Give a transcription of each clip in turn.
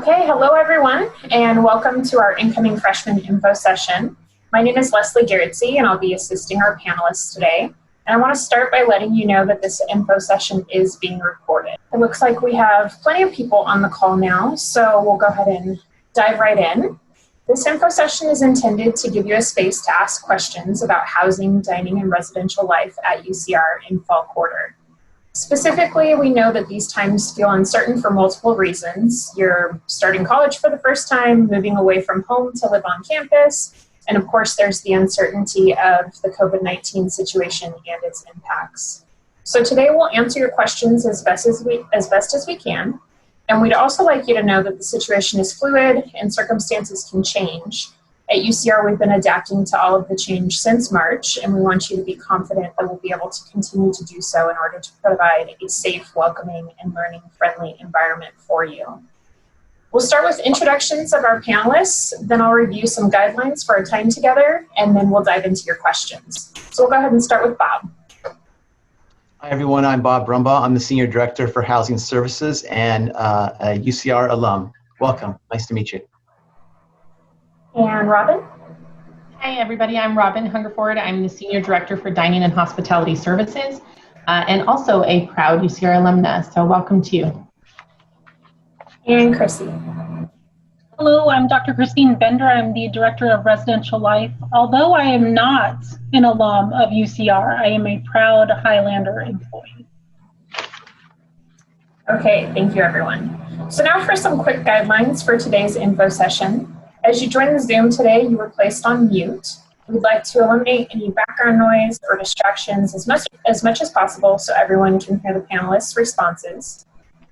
Okay, hello everyone, and welcome to our incoming freshman info session. My name is Leslie Garretzy, and I'll be assisting our panelists today. And I want to start by letting you know that this info session is being recorded. It looks like we have plenty of people on the call now, so we'll go ahead and dive right in. This info session is intended to give you a space to ask questions about housing, dining, and residential life at UCR in fall quarter. Specifically, we know that these times feel uncertain for multiple reasons. You're starting college for the first time, moving away from home to live on campus, and of course there's the uncertainty of the COVID-19 situation and its impacts. So today we'll answer your questions as best as we can, and we'd also like you to know that the situation is fluid and circumstances can change. At UCR, we've been adapting to all of the change since March, and we want you to be confident that we'll be able to continue to do so in order to provide a safe, welcoming, and learning-friendly environment for you. We'll start with introductions of our panelists, then I'll review some guidelines for our time together, and then we'll dive into your questions. So we'll go ahead and start with Bob. Hi everyone, I'm Bob BRUMBAUGH. I'm the Senior Director for Housing Services and a UCR alum. Welcome, nice to meet you. And Robin? Hi everybody, I'm Robin Hungerford. I'm the Senior Director for Dining and Hospitality Services and also a proud UCR alumna, so welcome to you. And Chrissy. Hello, I'm Dr. Christine Bender. I'm the Director of Residential Life. Although I am not an alum of UCR, I am a proud Highlander employee. Okay, thank you everyone. So now for some quick guidelines for today's info session. As you join the Zoom today, you were placed on mute. We'd like to eliminate any background noise or distractions as much as possible so everyone can hear the panelists' responses.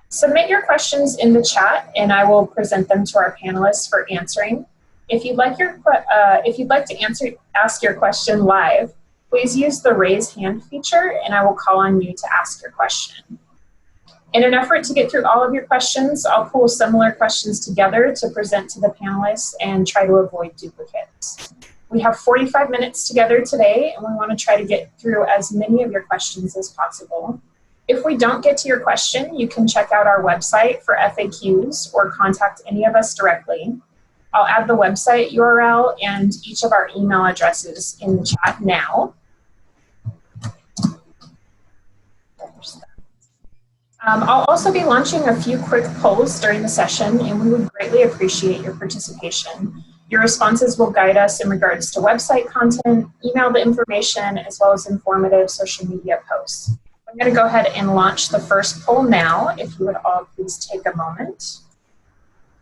Submit your questions in the chat and I will present them to our panelists for answering. If you'd like to ask your question live, please use the raise hand feature and I will call on you to ask your question. In an effort to get through all of your questions, I'll pull similar questions together to present to the panelists and try to avoid duplicates. We have 45 minutes together today, and we want to try to get through as many of your questions as possible. If we don't get to your question, you can check out our website for FAQs or contact any of us directly. I'll add the website URL and each of our email addresses in the chat now. I'll also be launching a few quick polls during the session, and we would greatly appreciate your participation. Your responses will guide us in regards to website content, email information, as well as informative social media posts. I'm going to go ahead and launch the first poll now, if you would all please take a moment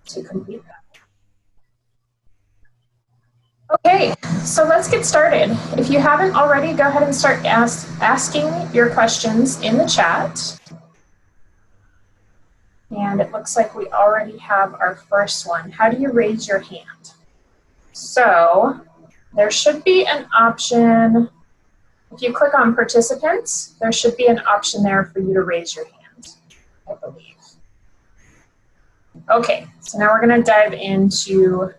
to complete that. Okay, so let's get started. If you haven't already, go ahead and start asking your questions in the chat. And it looks like we already have our first one. How do you raise your hand? So there should be an option. If you click on participants, there should be an option there for you to raise your hand, I believe. Okay, so now we're going to dive into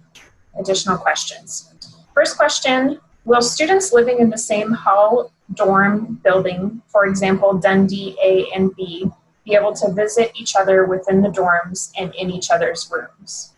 additional questions. First question, will students living in the same hall dorm building, for example, Dundee A and B, be able to visit each other within the dorms and in each other's rooms?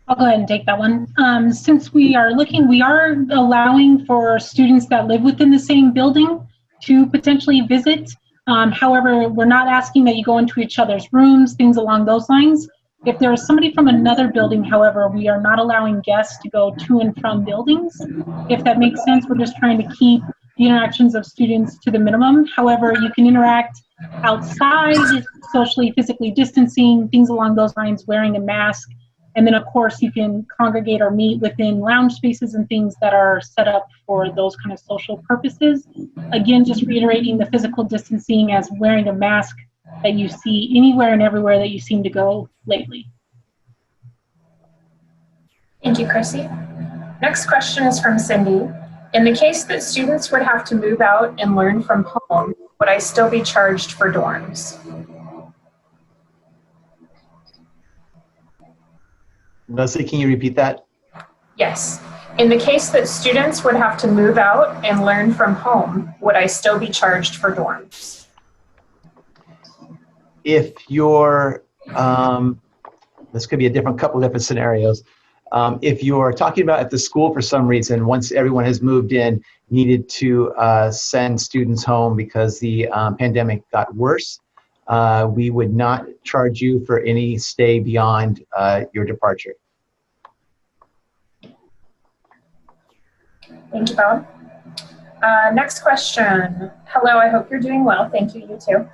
I'll go ahead and take that one. Since we are allowing for students that live within the same building to potentially visit. However, we're not asking that you go into each other's rooms, things along those lines. If there is somebody from another building, however, we are not allowing guests to go to and from buildings. If that makes sense, we're just trying to keep the interactions of students to the minimum. However, you can interact outside, socially, physically distancing, things along those lines, wearing a mask. And then, of course, you can congregate or meet within lounge spaces and things that are set up for those kind of social purposes. Again, just reiterating the physical distancing as wearing a mask that you see anywhere and everywhere that you seem to go lately. Thank you, Chrissy. Next question is from Cindy. In the case that students would have to move out and learn from home, would I still be charged for dorms? Leslie, can you repeat that? Yes. In the case that students would have to move out and learn from home, would I still be charged for dorms? If you're This could be a couple of different scenarios. If you're talking about if the school, for some reason, once everyone has moved in, needed to send students home because the pandemic got worse, we would not charge you for any stay beyond your departure. Thank you, Bob. Next question. Hello, I hope you're doing well. Thank you, you too.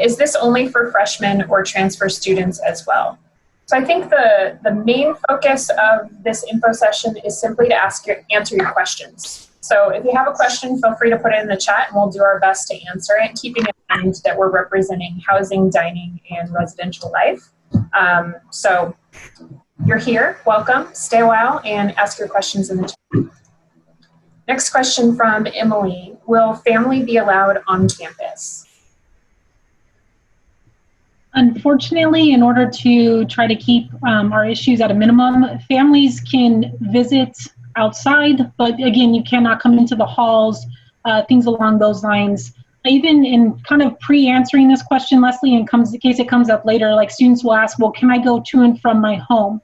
Is this only for freshmen or transfer students as well? So I think the main focus of this info session is simply to answer your questions. So if you have a question, feel free to put it in the chat and we'll do our best to answer it, keeping in mind that we're representing housing, dining, and residential life. So you're here, welcome, stay a while and ask your questions in the chat. Next question from Emily, will family be allowed on campus? Unfortunately, in order to try to keep our issues at a minimum, families can visit outside, but again, you cannot come into the halls, things along those lines. Even in kind of pre-answering this question, Leslie, in case it comes up later, like students will ask, well, can I go to and from my home?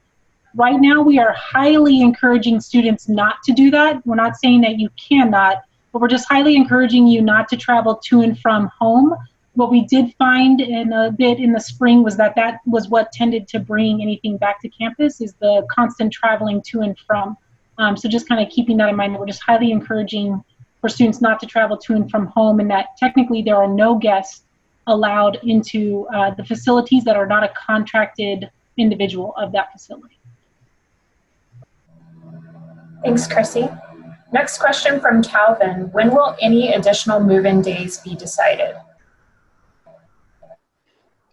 Right now, we are highly encouraging students not to do that. We're not saying that you cannot, but we're just highly encouraging you not to travel to and from home. What we did find in a bit in the spring was that was what tended to bring anything back to campus, is the constant traveling to and from. So just kind of keeping that in mind, we're just highly encouraging for students not to travel to and from home, and that technically there are no guests allowed into the facilities that are not a contracted individual of that facility. Thanks, Chrissy. Next question from Calvin. When will any additional move-in days be decided?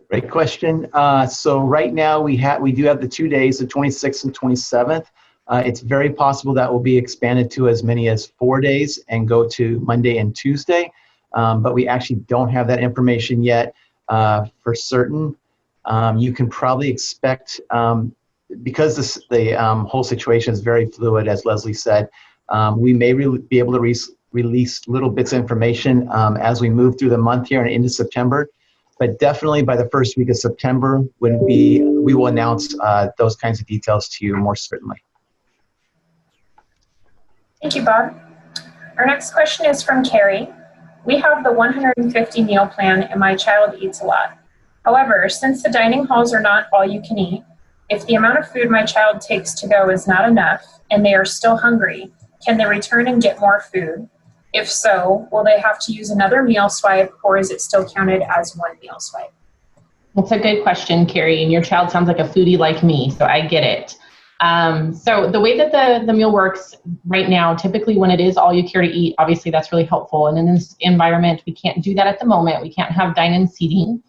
Great question. So right now we do have the 2 days, the 26th and 27th. It's very possible that will be expanded to as many as 4 days and go to Monday and Tuesday, but we actually don't have that information yet for certain. You can probably expect, because the whole situation is very fluid, as Leslie said, we may be able to release little bits of information as we move through the month here and into September. But definitely by the first week of September, when we will announce those kinds of details to you more certainly. Thank you, Bob. Our next question is from Carrie. We have the 150 meal plan and my child eats a lot. However, since the dining halls are not all you can eat, if the amount of food my child takes to go is not enough and they are still hungry, can they return and get more food? If so, will they have to use another meal swipe, or is it still counted as one meal swipe? That's a good question, Carrie, and your child sounds like a foodie like me, so I get it. So the way that the meal works right now, typically when it is all you care to eat, obviously that's really helpful. And in this environment, we can't do that at the moment. We can't have dine-in seating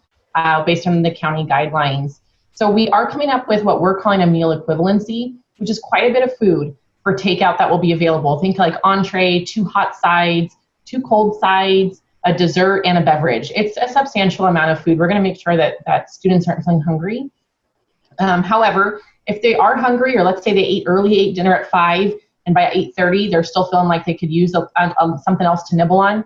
based on the county guidelines. So we are coming up with what we're calling a meal equivalency, which is quite a bit of food for takeout that will be available. Think like entree, 2 hot sides, 2 cold sides, a dessert, and a beverage. It's a substantial amount of food. We're going to make sure that students aren't feeling hungry. However, if they are hungry, or let's say they ate dinner at 5, and by 8:30 they're still feeling like they could use something else to nibble on,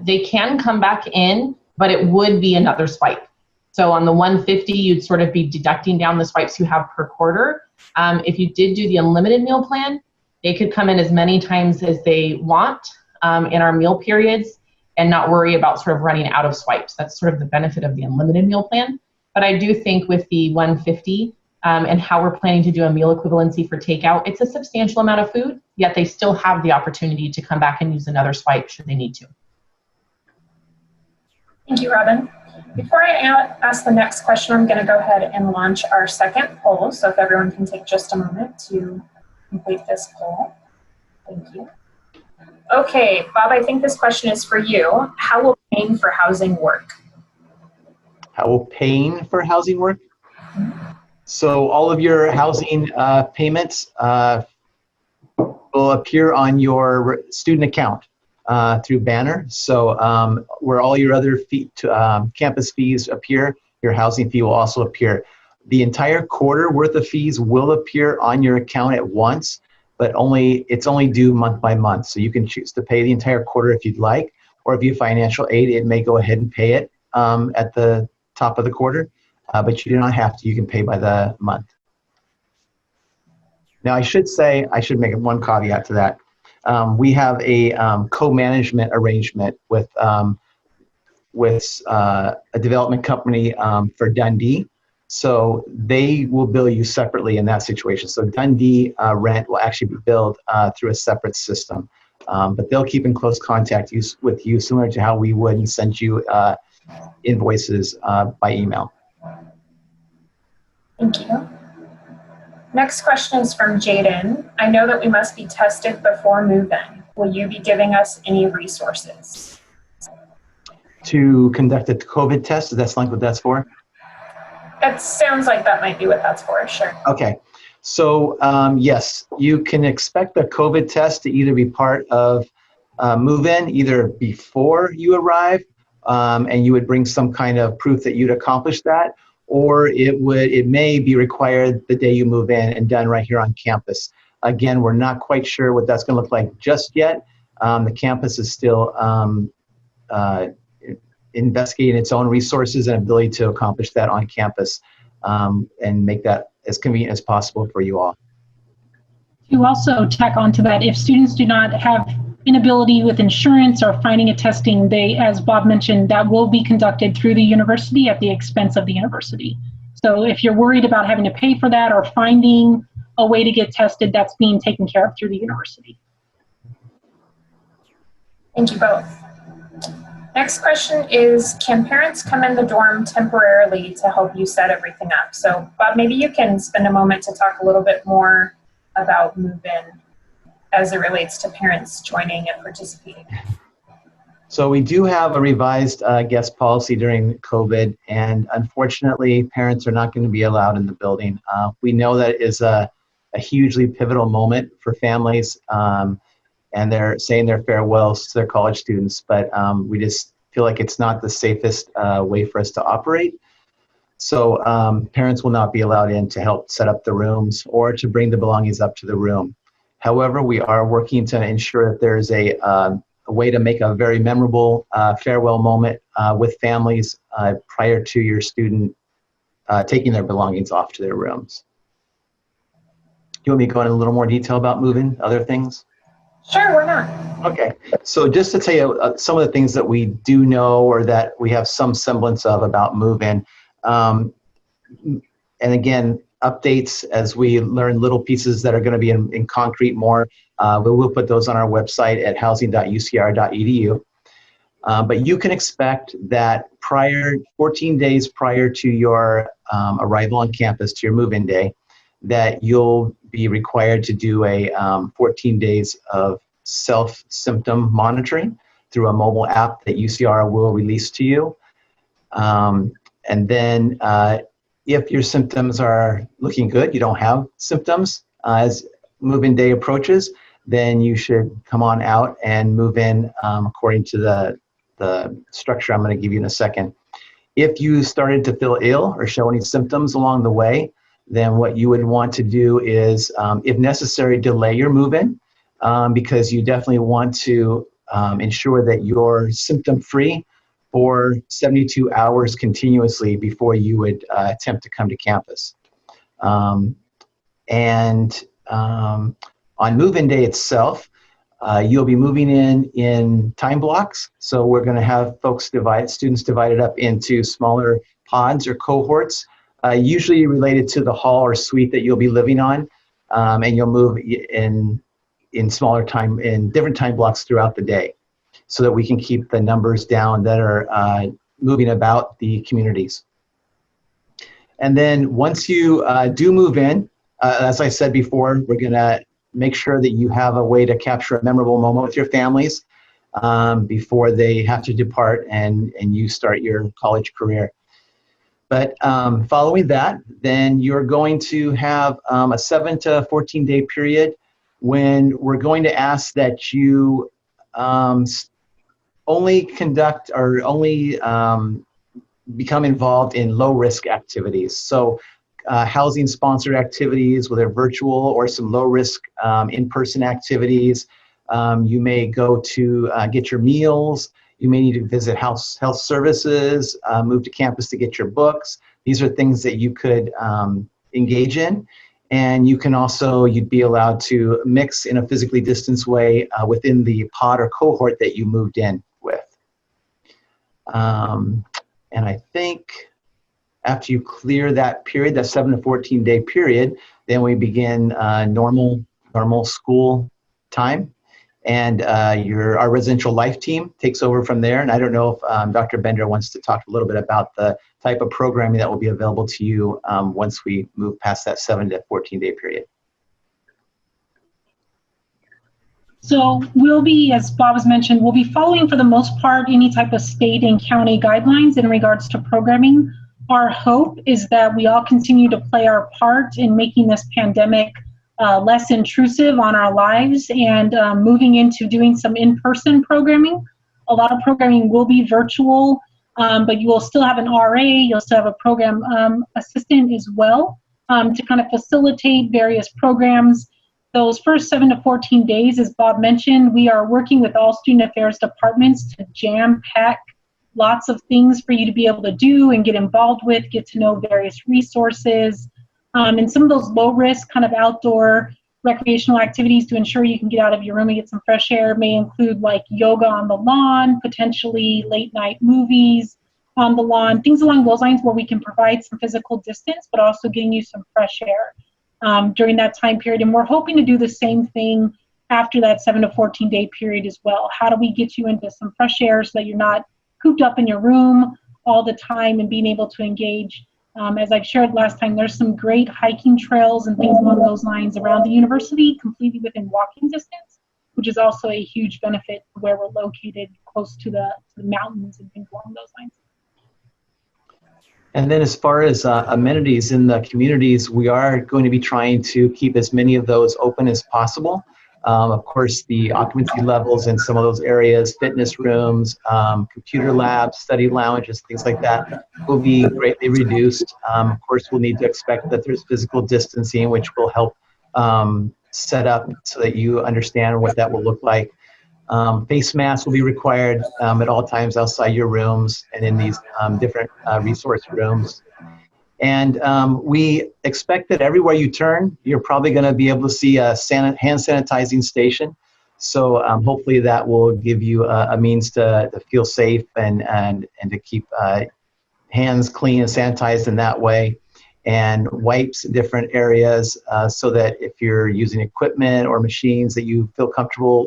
they can come back in, but it would be another swipe. So on the 150, you'd sort of be deducting down the swipes you have per quarter. If you did do the unlimited meal plan, they could come in as many times as they want in our meal periods and not worry about sort of running out of swipes. That's sort of the benefit of the unlimited meal plan. But I do think with the 150 and how we're planning to do a meal equivalency for takeout, it's a substantial amount of food, yet they still have the opportunity to come back and use another swipe should they need to. Thank you, Robin. Before I ask the next question, I'm going to go ahead and launch our second poll. So if everyone can take just a moment to complete this poll. Thank you. Okay, Bob, I think this question is for you. How will paying for housing work? How will paying for housing work? So all of your housing payments will appear on your student account through Banner. So where all your other campus fees appear, your housing fee will also appear. The entire quarter worth of fees will appear on your account at once, but it's only due month by month. So you can choose to pay the entire quarter if you'd like, or if you have financial aid, it may go ahead and pay it at the top of the quarter. but you do not have to. You can pay by the month. Now, I should make one caveat to that. We have a co-management arrangement with a development company for Dundee. So they will bill you separately in that situation. So Dundee rent will actually be billed through a separate system. But they'll keep in close contact with you, similar to how we would, and send you invoices by email. Thank you. Next question is from Jaden. I know that we must be tested before move-in. Will you be giving us any resources? To conduct a COVID test, is that like what that's for? It sounds like that might be what that's for, sure. Okay. So yes, you can expect the COVID test to either be part of move-in, either before you arrive, and you would bring some kind of proof that you'd accomplished that, or it may be required the day you move in and done right here on campus. Again, we're not quite sure what that's going to look like just yet. The campus is still investigating its own resources and ability to accomplish that on campus, and make that as convenient as possible for you all. To also tack onto that, if students do not have inability with insurance or finding a testing, as Bob mentioned, that will be conducted through the university at the expense of the university. So if you're worried about having to pay for that or finding a way to get tested, that's being taken care of through the university. Thank you both. Next question is, can parents come in the dorm temporarily to help you set everything up? So Bob, maybe you can spend a moment to talk a little bit more about move-in as it relates to parents joining and participating. So we do have a revised guest policy during COVID, and unfortunately, parents are not going to be allowed in the building. We know that is a hugely pivotal moment for families, and they're saying their farewells to their college students, but we just feel like it's not the safest way for us to operate. So parents will not be allowed in to help set up the rooms or to bring the belongings up to the room. However, we are working to ensure that there's a way to make a very memorable farewell moment with families prior to your student taking their belongings off to their rooms. Do you want me to go into a little more detail about moving, other things? Sure, why not? Okay, so just to tell you some of the things that we do know or that we have some semblance of about move-in. And again, updates as we learn little pieces that are going to be in concrete more. We'll put those on our website at housing.ucr.edu. But you can expect that 14 days prior to your arrival on campus, to your move-in day, that you'll be required to do a 14 days of self-symptom monitoring through a mobile app that UCR will release to you. And then if your symptoms are looking good, you don't have symptoms as move-in day approaches, then you should come on out and move in according to the structure I'm going to give you in a second. If you started to feel ill or show any symptoms along the way, then what you would want to do is, if necessary, delay your move-in because you definitely want to ensure that you're symptom-free for 72 hours continuously before you would attempt to come to campus. On move-in day itself, you'll be moving in time blocks. So we're going to have students divided up into smaller pods or cohorts, usually related to the hall or suite that you'll be living on, and you'll move in different time blocks throughout the day, so that we can keep the numbers down that are moving about the communities. And then once you do move in, as I said before, we're going to make sure that you have a way to capture a memorable moment with your families before they have to depart and you start your college career. But following that, then you're going to have a 7 to 14 day period when we're going to ask that you only conduct or only become involved in low-risk activities. So housing-sponsored activities, whether virtual or some low-risk in-person activities, You may go to get your meals. You may need to visit health services, move to campus to get your books. These are things that you could engage in. And you can also, you'd be allowed to mix in a physically distanced way within the pod or cohort that you moved in with. And I think after you clear that period, that 7 to 14 day period, then we begin normal school time. And our residential life team takes over from there. And I don't know if Dr. Bender wants to talk a little bit about the type of programming that will be available to you once we move past that 7 to 14 day period. So we'll be, as Bob has mentioned, we'll be following for the most part any type of state and county guidelines in regards to programming. Our hope is that we all continue to play our part in making this pandemic less intrusive on our lives and moving into doing some in-person programming. A lot of programming will be virtual, but you will still have an RA, you'll still have a program assistant as well to kind of facilitate various programs. Those first 7 to 14 days, as Bob mentioned, we are working with all student affairs departments to jam-pack lots of things for you to be able to do and get involved with, get to know various resources. And some of those low-risk kind of outdoor recreational activities to ensure you can get out of your room and get some fresh air may include like yoga on the lawn, potentially late-night movies on the lawn, things along those lines where we can provide some physical distance, but also getting you some fresh air during that time period. And we're hoping to do the same thing after that 7 to 14 day period as well. How do we get you into some fresh air so that you're not cooped up in your room all the time and being able to engage? As I've shared last time, there's some great hiking trails and things along those lines around the university, completely within walking distance, which is also a huge benefit where we're located close to the mountains and things along those lines. And then as far as amenities in the communities, we are going to be trying to keep as many of those open as possible. Of course, the occupancy levels in some of those areas, fitness rooms, computer labs, study lounges, things like that, will be greatly reduced. Of course, we'll need to expect that there's physical distancing, which will help set up so that you understand what that will look like. Face masks will be required at all times outside your rooms and in these different resource rooms. And we expect that everywhere you turn, you're probably going to be able to see a hand sanitizing station. So hopefully that will give you a means to feel safe and to keep hands clean and sanitized in that way. And wipes in different areas so that if you're using equipment or machines that you feel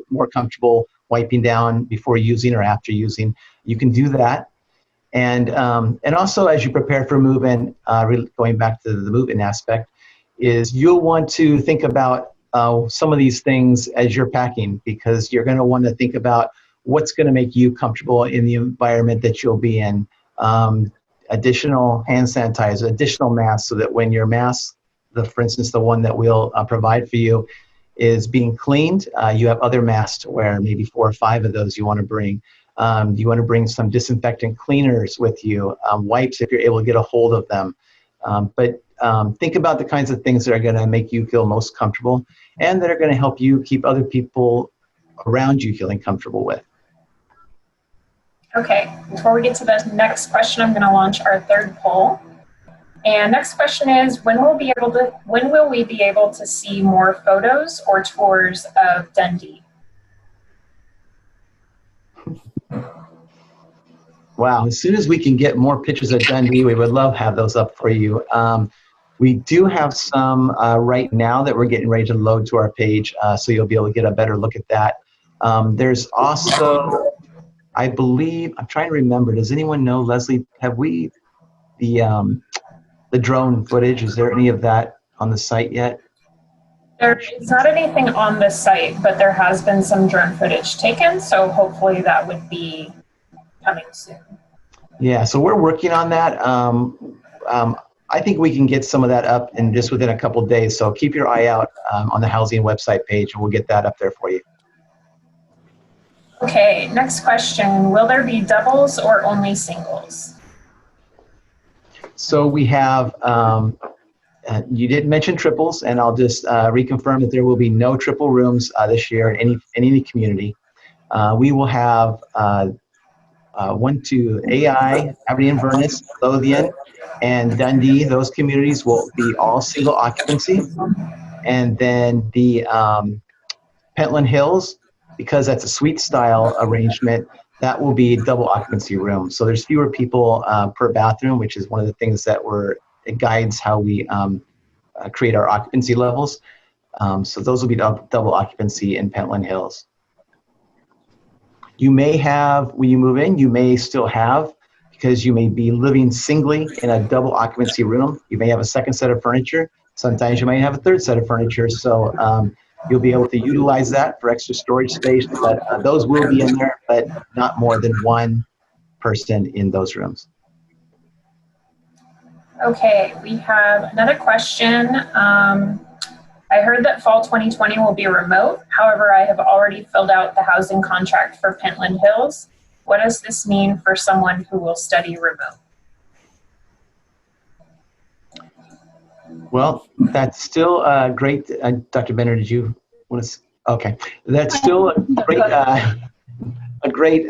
more comfortable wiping down before using or after using, you can do that. And also as you prepare for move-in, going back to the move-in aspect, is you'll want to think about some of these things as you're packing, because you're going to want to think about what's going to make you comfortable in the environment that you'll be in. Additional hand sanitizer, additional masks, so that when your mask, for instance, the one that we'll provide for you, is being cleaned, you have other masks to wear, maybe 4 or 5 of those you want to bring. You want to bring some disinfectant cleaners with you, wipes if you're able to get a hold of them. But think about the kinds of things that are going to make you feel most comfortable and that are going to help you keep other people around you feeling comfortable with. Okay, before we get to the next question, I'm going to launch our third poll. And next question is, when will we be able to see more photos or tours of Dundee? Wow, as soon as we can get more pictures of Dundee, we would love to have those up for you. We do have some right now that we're getting ready to load to our page, so you'll be able to get a better look at that. There's also, I believe, I'm trying to remember, does anyone know, Leslie, have we, the drone footage, is there any of that on the site yet? There is not anything on the site, but there has been some drone footage taken, so hopefully that would be coming soon. Yeah, so we're working on that. I think we can get some of that up in just within a couple of days, so keep your eye out on the housing website page, and we'll get that up there for you. Okay, next question. Will there be doubles or only singles? So we have, you did mention triples, and I'll just reconfirm that there will be no triple rooms this year in any community. We will have AI, Aberdeen, Inverness, Lothian, and Dundee. Those communities will be all single occupancy. And then the Pentland Hills, because that's a suite style arrangement, that will be double occupancy room. So there's fewer people per bathroom, which is one of the things that it guides how we create our occupancy levels. So those will be double occupancy in Pentland Hills. You may have, when you move in, you may still have, because you may be living singly in a double occupancy room, you may have a second set of furniture. Sometimes you might have a third set of furniture. So you'll be able to utilize that for extra storage space, but those will be in there, but not more than one person in those rooms. Okay, we have another question. I heard that fall 2020 will be remote. However, I have already filled out the housing contract for Pentland Hills. What does this mean for someone who will study remote? Well, that's still great. Dr. Benner, did you want to? Okay, that's still a great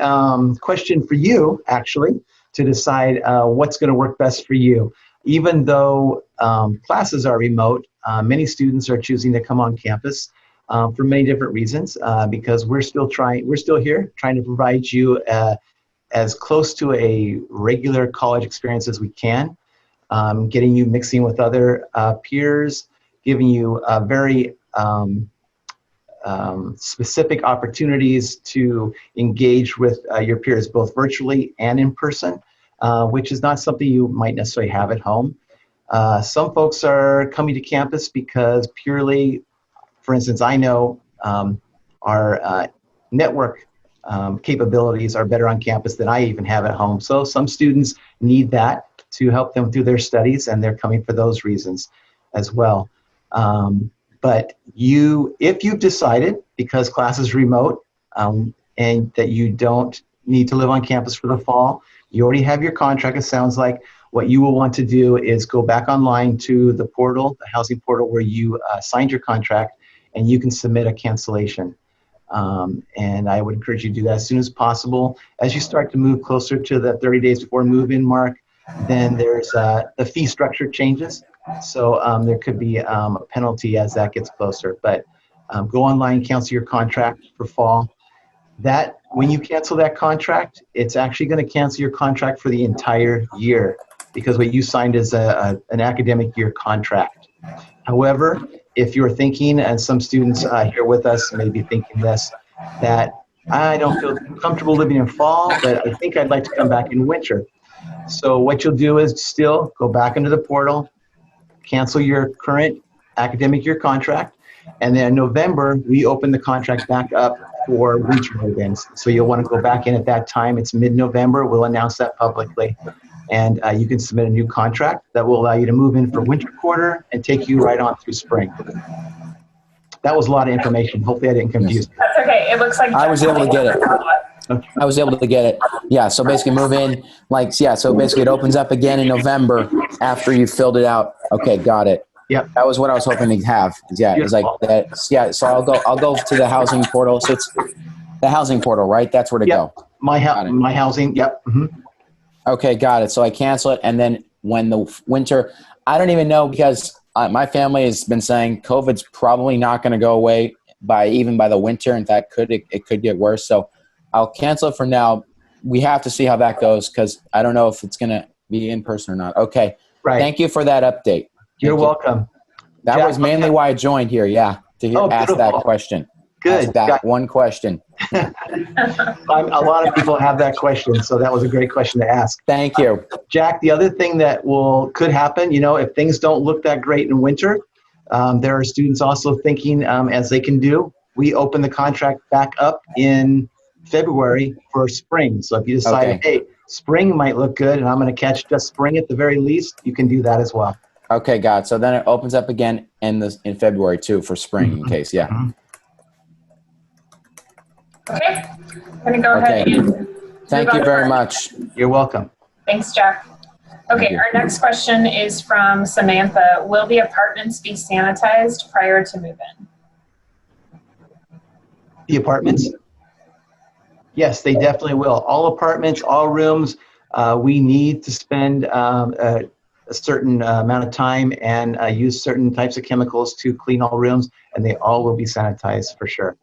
question for you, actually, to decide what's going to work best for you. Even though classes are remote, many students are choosing to come on campus for many different reasons, because we're still here trying to provide you as close to a regular college experience as we can, getting you mixing with other peers, giving you very specific opportunities to engage with your peers, both virtually and in person, which is not something you might necessarily have at home. Some folks are coming to campus because purely, for instance, I know our network capabilities are better on campus than I even have at home. So some students need that to help them through their studies, and they're coming for those reasons as well. But if you've decided, because class is remote, and that you don't need to live on campus for the fall, you already have your contract, it sounds like. What you will want to do is go back online to the portal, the housing portal where you signed your contract, and you can submit a cancellation. And I would encourage you to do that as soon as possible. As you start to move closer to the 30 days before move-in mark, then there's the fee structure changes. So there could be a penalty as that gets closer. But go online, cancel your contract for fall. When you cancel that contract, it's actually going to cancel your contract for the entire year, because what you signed is an academic year contract. However, if you're thinking, and some students here with us may be thinking this, that I don't feel comfortable living in fall, but I think I'd like to come back in winter. So what you'll do is still go back into the portal, cancel your current academic year contract, and then in November, we open the contract back up for winter move-ins. So you'll want to go back in at that time. It's mid-November. We'll announce that publicly. And you can submit a new contract that will allow you to move in for winter quarter and take you right on through spring. That was a lot of information. Hopefully I didn't confuse you. That's okay. It looks like I was able to get it. I was able to get it. Yeah, so basically move in, so basically it opens up again in November after you filled it out. Okay, got it. Yep. That was what I was hoping to have. Yeah, it's like that. Yeah, so I'll go to the housing portal. So it's the housing portal, right? That's where to go. My housing, yep. Mm-hmm. Okay, got it. So I cancel it, and then when the winter, I don't even know, because my family has been saying COVID's probably not going to go away even by the winter. In fact, it could get worse. So I'll cancel it for now. We have to see how that goes, because I don't know if it's going to be in person or not. Okay. Right. Thank you for that update. You're welcome. That was mainly why I joined here. Yeah, to ask that question. Good. Ask that one question. A lot of people have that question, so that was a great question to ask. Thank you. Jack, the other thing that could happen, if things don't look that great in winter, there are students also thinking, as they can do, we open the contract back up in February for spring. So if you decide, hey, spring might look good and I'm going to catch just spring at the very least, you can do that as well. Okay, got it. So then it opens up again in February too for spring, in case, yeah. Mm-hmm. Okay, I'm going to go ahead and Thank you very much. You're welcome. Thanks, Jack. Okay, our next question is from Samantha. Will the apartments be sanitized prior to move-in? The apartments? Yes, they definitely will. All apartments, all rooms, we need to spend a certain amount of time and use certain types of chemicals to clean all rooms, and they all will be sanitized for sure.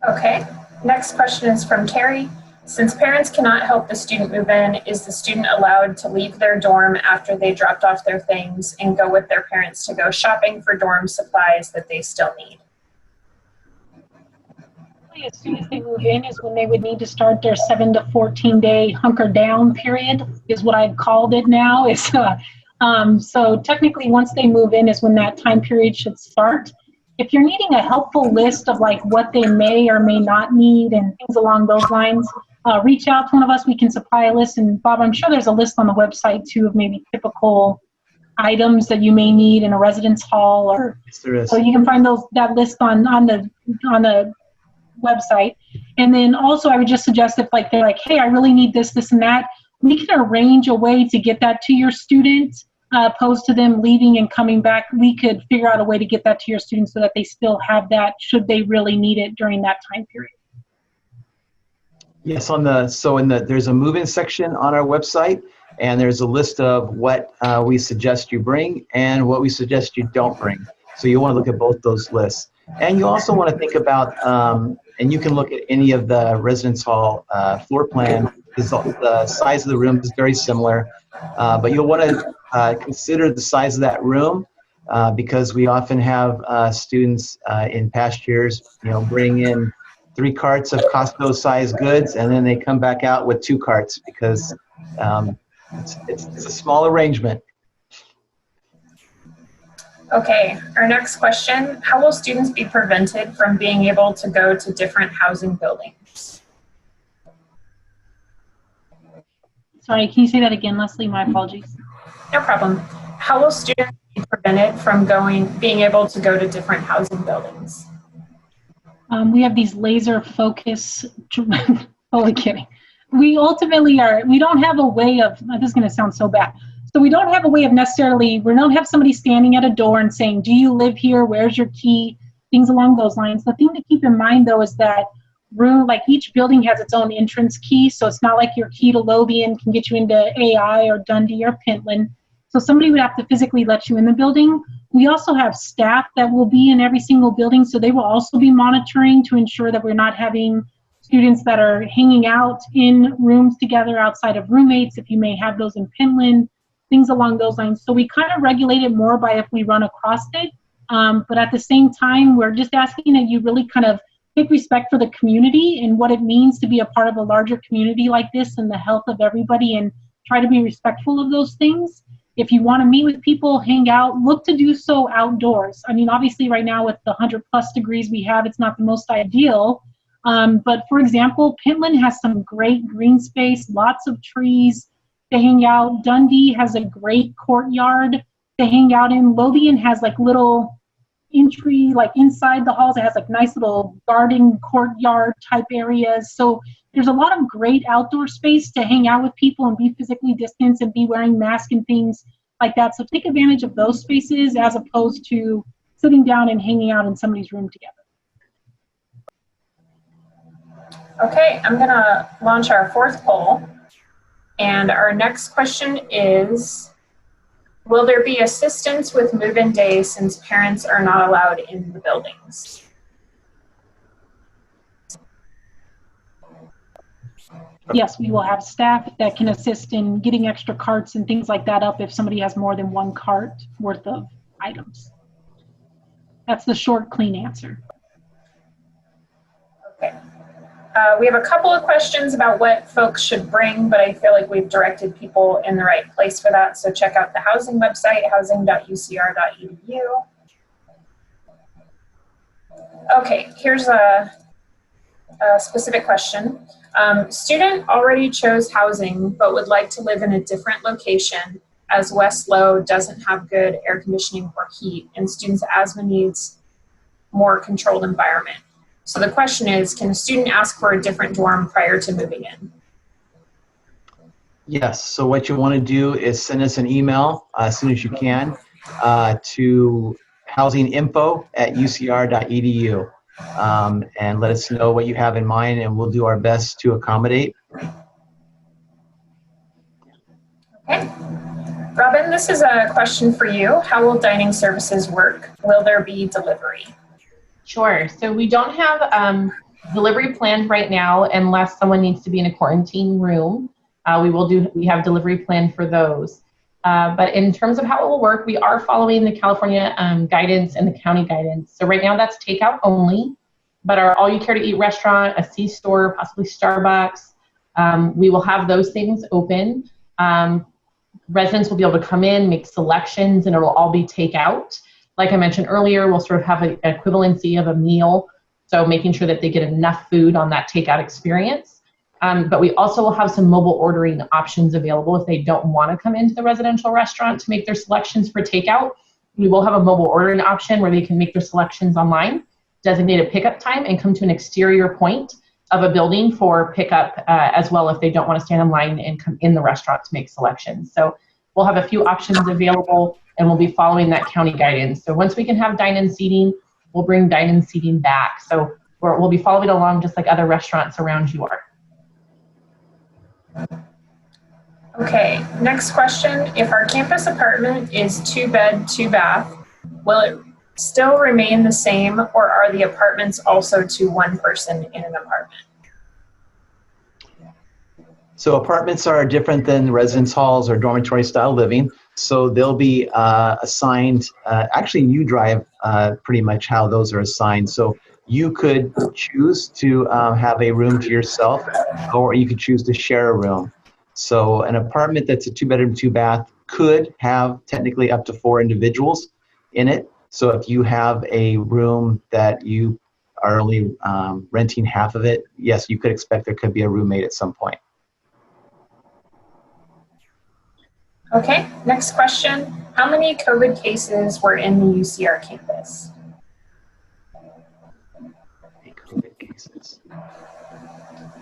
Okay, next question is from Carrie. Since parents cannot help the student move in, is the student allowed to leave their dorm after they dropped off their things and go with their parents to go shopping for dorm supplies that they still need? As soon as they move in is when they would need to start their 7 to 14 day hunker down period, is what I've called it now. So technically once they move in is when that time period should start. If you're needing a helpful list of like what they may or may not need and things along those lines, reach out to one of us. We can supply a list. And Bob, I'm sure there's a list on the website too of maybe typical items that you may need in a residence hall, or Yes, there is. so you can find that list on the website. And then also I would just suggest if like they're like, hey, I really need this, and that, we can arrange a way to get that to your student, opposed to them leaving and coming back. We could figure out a way to get that to your students so that they still have that should they really need it during that time period. Yes, there's a move-in section on our website, and there's a list of what we suggest you bring and what we suggest you don't bring. So you want to look at both those lists. And you also want to think about, and you can look at any of the residence hall floor plan. The size of the room is very similar, but you'll want to consider the size of that room because we often have students in past years, bring in 3 carts of Costco-sized goods, and then they come back out with 2 carts because it's a small arrangement. Okay, our next question, how will students be prevented from being able to go to different housing buildings? Sorry, can you say that again, Leslie? My apologies. No problem. How will students be prevented from being able to go to different housing buildings? We have these laser focus, totally kidding. We don't have a way of, this is going to sound so bad. So we don't have a way of we don't have somebody standing at a door and saying, do you live here? Where's your key? Things along those lines. The thing to keep in mind though is that each building has its own entrance key. So it's not like your key to Lothian can get you into AI or Dundee or Pentland. So somebody would have to physically let you in the building. We also have staff that will be in every single building. So they will also be monitoring to ensure that we're not having students that are hanging out in rooms together outside of roommates, if you may have those in Pentland, things along those lines. So we kind of regulate it more by if we run across it. But at the same time, we're just asking that you really kind of take respect for the community and what it means to be a part of a larger community like this and the health of everybody, and try to be respectful of those things. If you want to meet with people, hang out, look to do so outdoors. I mean, obviously right now with the 100+ degrees we have, it's not the most ideal. But for example, Pentland has some great green space, lots of trees to hang out. Dundee has a great courtyard to hang out in. Lothian has like little entry, like inside the halls, it has like nice little garden courtyard type areas. So there's a lot of great outdoor space to hang out with people and be physically distanced and be wearing masks and things like that. So take advantage of those spaces as opposed to sitting down and hanging out in somebody's room together. Okay, I'm gonna launch our 4th poll. And our next question is, will there be assistance with move-in day since parents are not allowed in the buildings? Yes, we will have staff that can assist in getting extra carts and things like that up if somebody has more than 1 cart worth of items. That's the short, clean answer. Okay. We have a couple of questions about what folks should bring, but I feel like we've directed people in the right place for that. So check out the housing website, housing.ucr.edu. Okay, here's a specific question. Student already chose housing, but would like to live in a different location as West Low doesn't have good air conditioning or heat, and students' asthma needs more controlled environment. So the question is, can a student ask for a different dorm prior to moving in? Yes. So what you want to do is send us an email as soon as you can to housinginfo@ucr.edu, and let us know what you have in mind, and we'll do our best to accommodate. Okay. Robin, this is a question for you. How will dining services work? Will there be delivery? Sure. So we don't have delivery planned right now unless someone needs to be in a quarantine room. We have delivery planned for those. But in terms of how it will work, we are following the California guidance and the county guidance. So right now that's takeout only, but our all you care to eat restaurant, a C-store, possibly Starbucks, we will have those things open. Residents will be able to come in, make selections, and it will all be takeout. Like I mentioned earlier, we'll sort of have an equivalency of a meal, so making sure that they get enough food on that takeout experience. But we also will have some mobile ordering options available if they don't want to come into the residential restaurant to make their selections for takeout. We will have a mobile ordering option where they can make their selections online, designate a pickup time, and come to an exterior point of a building for pickup as well if they don't want to stand in line and come in the restaurant to make selections. So we'll have a few options available, and we'll be following that county guidance. So once we can have dine-in seating, we'll bring dine-in seating back. So we'll be following along just like other restaurants around you are. Okay, next question. If our campus apartment is 2-bed, 2-bath, will it still remain the same, or are the apartments also to one person in an apartment? So apartments are different than residence halls or dormitory style living. So they'll be assigned, actually you drive pretty much how those are assigned. So you could choose to have a room to yourself, or you could choose to share a room. So an apartment that's a 2-bedroom, 2-bath could have technically up to 4 individuals in it. So if you have a room that you are only renting half of it, yes, you could expect there could be a roommate at some point. Okay, next question. How many COVID cases were in the UCR campus? COVID cases.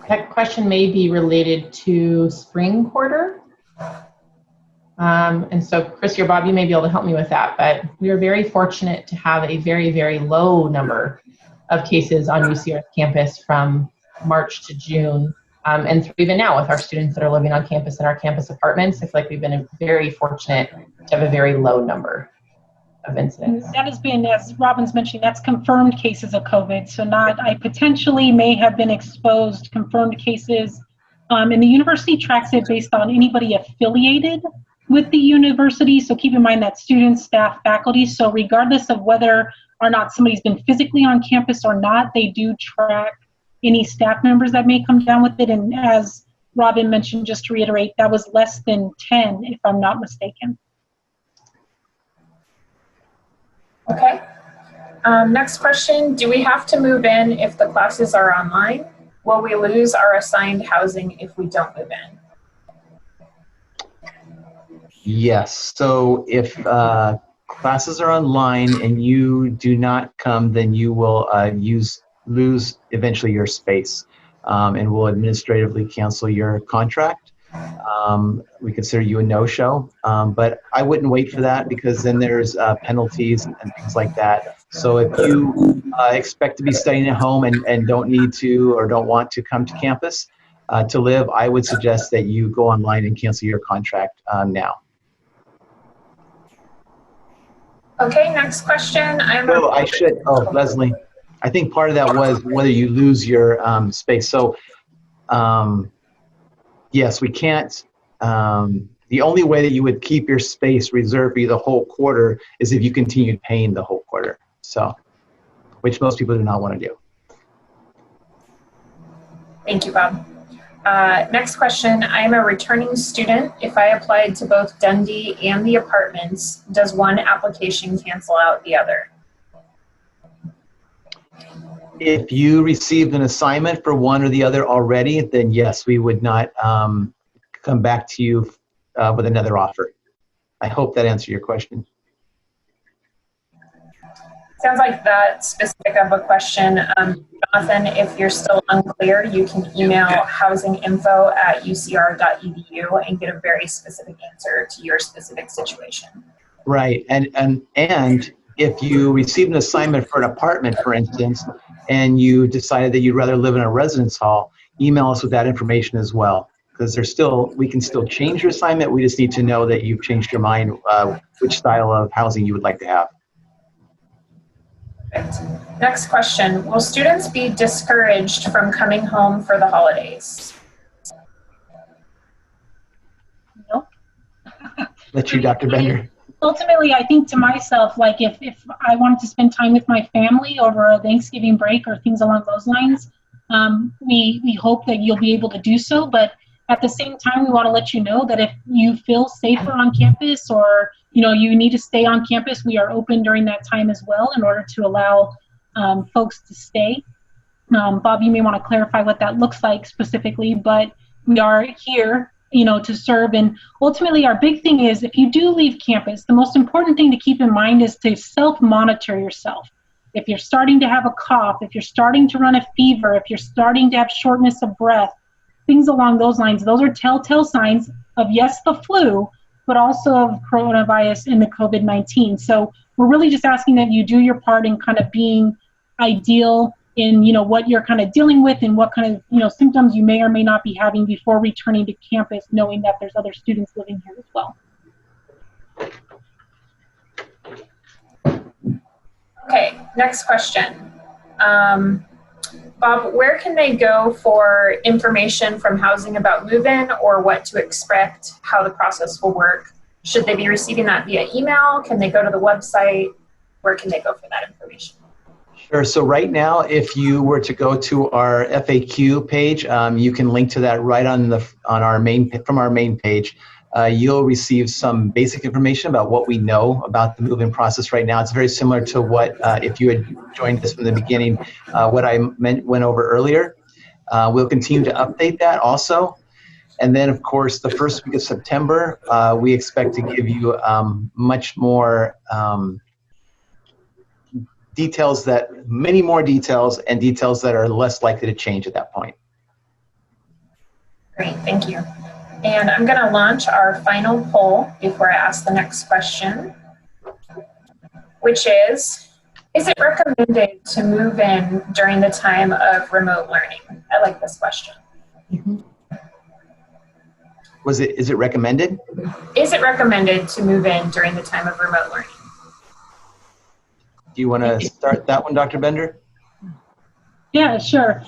That question may be related to spring quarter. And so Chris or Bob, you may be able to help me with that, but we are very fortunate to have a very, very low number of cases on UCR's campus from March to June. And through even now with our students that are living on campus in our campus apartments, I feel like we've been very fortunate to have a very low number of incidents. That has been, as Robin's mentioning, that's confirmed cases of COVID. So I potentially may have been exposed, confirmed cases. And the university tracks it based on anybody affiliated with the university. So keep in mind that students, staff, faculty. So regardless of whether or not somebody's been physically on campus or not, they do track any staff members that may come down with it. And as Robin mentioned, just to reiterate, that was less than 10, if I'm not mistaken. Okay. Next question. Do we have to move in if the classes are online? Will we lose our assigned housing if we don't move in? Yes. So if classes are online and you do not come, then you will lose eventually your space, and we'll administratively cancel your contract. We consider you a no-show, but I wouldn't wait for that, because then there's penalties and things like that. So if you expect to be studying at home and don't need to or don't want to come to campus to live, I would suggest that you go online and cancel your contract now. Okay, next question. Leslie, I think part of that was whether you lose your space. So yes, we can't. The only way that you would keep your space reserved for you the whole quarter is if you continued paying the whole quarter. So, which most people do not want to do. Thank you, Bob. Next question. I am a returning student. If I applied to both Dundee and the apartments, does one application cancel out the other? If you received an assignment for one or the other already, then yes, we would not come back to you with another offer. I hope that answered your question. Sounds like that specific of a question. Jonathan, if you're still unclear, you can email housinginfo@ucr.edu and get a very specific answer to your specific situation. Right, and if you received an assignment for an apartment, for instance, and you decided that you'd rather live in a residence hall, email us with that information as well, because we can still change your assignment. We just need to know that you've changed your mind, which style of housing you would like to have. Perfect. Next question. Will students be discouraged from coming home for the holidays? Nope. Let you, Dr. Bender. Ultimately, I think to myself, like if I wanted to spend time with my family over a Thanksgiving break or things along those lines, we hope that you'll be able to do so. But at the same time, we want to let you know that if you feel safer on campus or you need to stay on campus, we are open during that time as well in order to allow folks to stay. Bob, you may want to clarify what that looks like specifically, but we are here to serve. And ultimately, our big thing is if you do leave campus, the most important thing to keep in mind is to self-monitor yourself. If you're starting to have a cough, if you're starting to run a fever, if you're starting to have shortness of breath, things along those lines, those are telltale signs of, yes, the flu, but also of coronavirus and the COVID-19. So we're really just asking that you do your part in kind of being ideal in what you're kind of dealing with and what kind of symptoms you may or may not be having before returning to campus, knowing that there's other students living here as well. Okay, next question. Bob, where can they go for information from housing about move-in or what to expect, how the process will work? Should they be receiving that via email? Can they go to the website? Where can they go for that information? Sure. So right now, if you were to go to our FAQ page, you can link to that right from our main page. You'll receive some basic information about what we know about the move-in process right now. It's very similar to what, if you had joined us from the beginning, what I went over earlier. We'll continue to update that also. And then, of course, the first week of September, we expect to give you much more details, many more details, and details that are less likely to change at that point. Great, thank you. And I'm going to launch our final poll before I ask the next question, which is it recommended to move in during the time of remote learning? I like this question. Mm-hmm. Is it recommended? Is it recommended to move in during the time of remote learning? Do you want to start that one, Dr. Bender? Yeah, sure.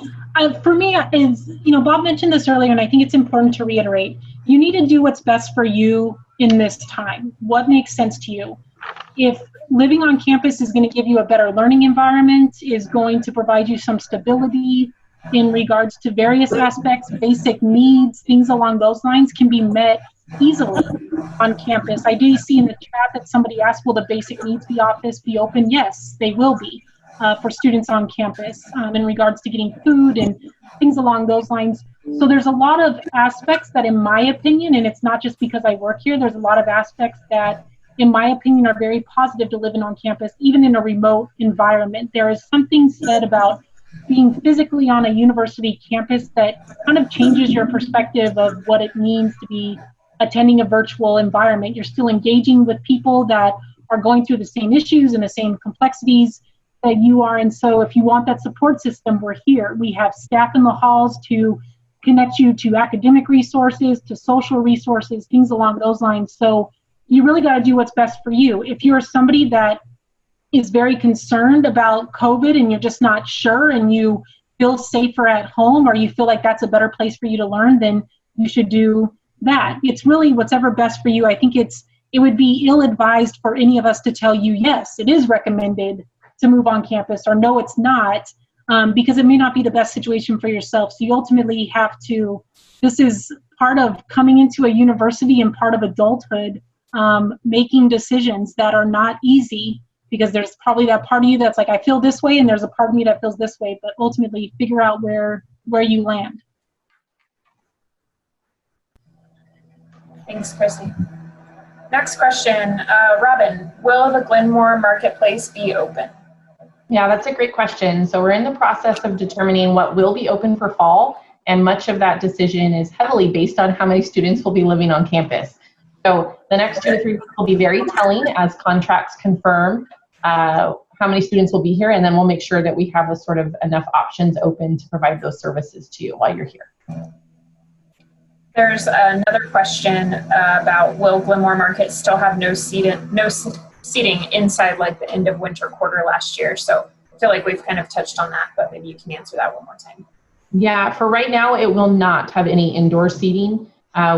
For me, Bob mentioned this earlier, and I think it's important to reiterate. You need to do what's best for you in this time. What makes sense to you? If living on campus is going to give you a better learning environment, is going to provide you some stability in regards to various aspects, basic needs, things along those lines can be met easily on campus. I do see in the chat that somebody asked, will the basic needs of the office be open? Yes, they will be for students on campus in regards to getting food and things along those lines. So there's a lot of aspects that, in my opinion, and it's not just because I work here, there's a lot of aspects that, in my opinion, are very positive to living on campus, even in a remote environment. There is something said about being physically on a university campus that kind of changes your perspective of what it means to be attending a virtual environment. You're still engaging with people that are going through the same issues and the same complexities that you are. And so if you want that support system, we're here. We have staff in the halls to connect you to academic resources, to social resources, things along those lines. So you really got to do what's best for you. If you're somebody that is very concerned about COVID and you're just not sure and you feel safer at home, or you feel like that's a better place for you to learn, then you should do that. It's really whatever best for you. I think it would be ill-advised for any of us to tell you, yes, it is recommended to move on campus, or no, it's not, because it may not be the best situation for yourself. So you ultimately have to, this is part of coming into a university and part of adulthood, making decisions that are not easy, because there's probably that part of you that's like, I feel this way, and there's a part of me that feels this way, but ultimately figure out where you land. Thanks, Christy. Next question, Robin, will the Glenmore Marketplace be open? Yeah, that's a great question. So we're in the process of determining what will be open for fall, and much of that decision is heavily based on how many students will be living on campus. So the next 2 to 3 weeks will be very telling as contracts confirm how many students will be here, and then we'll make sure that we have a sort of enough options open to provide those services to you while you're here. There's another question about, will Glenmore Market still have no seating inside like the end of winter quarter last year? So I feel like we've kind of touched on that, but maybe you can answer that one more time. Yeah, for right now, it will not have any indoor seating.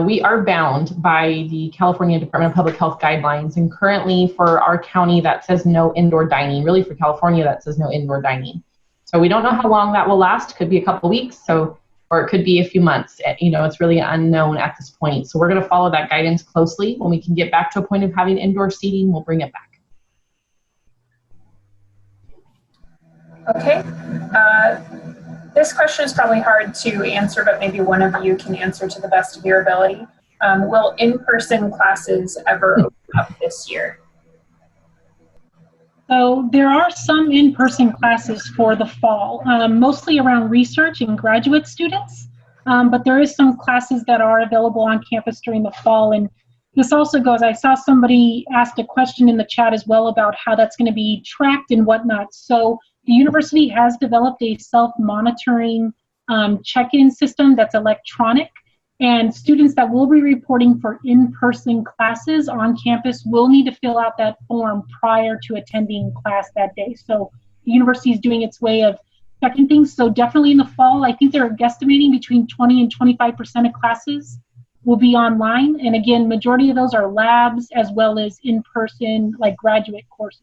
We are bound by the California Department of Public Health guidelines, and currently for our county that says no indoor dining. Really for California that says no indoor dining. So we don't know how long that will last. Could be a couple weeks, or it could be a few months. It's really unknown at this point. So we're going to follow that guidance closely. When we can get back to a point of having indoor seating, we'll bring it back. Okay. This question is probably hard to answer, but maybe one of you can answer to the best of your ability. Will in-person classes ever open up this year? So there are some in-person classes for the fall, mostly around research and graduate students, but there is some classes that are available on campus during the fall. And this also goes, I saw somebody ask a question in the chat as well about how that's going to be tracked and whatnot. So the university has developed a self-monitoring check-in system that's electronic, and students that will be reporting for in-person classes on campus will need to fill out that form prior to attending class that day. So the university is doing its way of checking things. So definitely in the fall, I think they're guesstimating between 20 and 25% of classes will be online. And again, majority of those are labs as well as in-person, like graduate courses.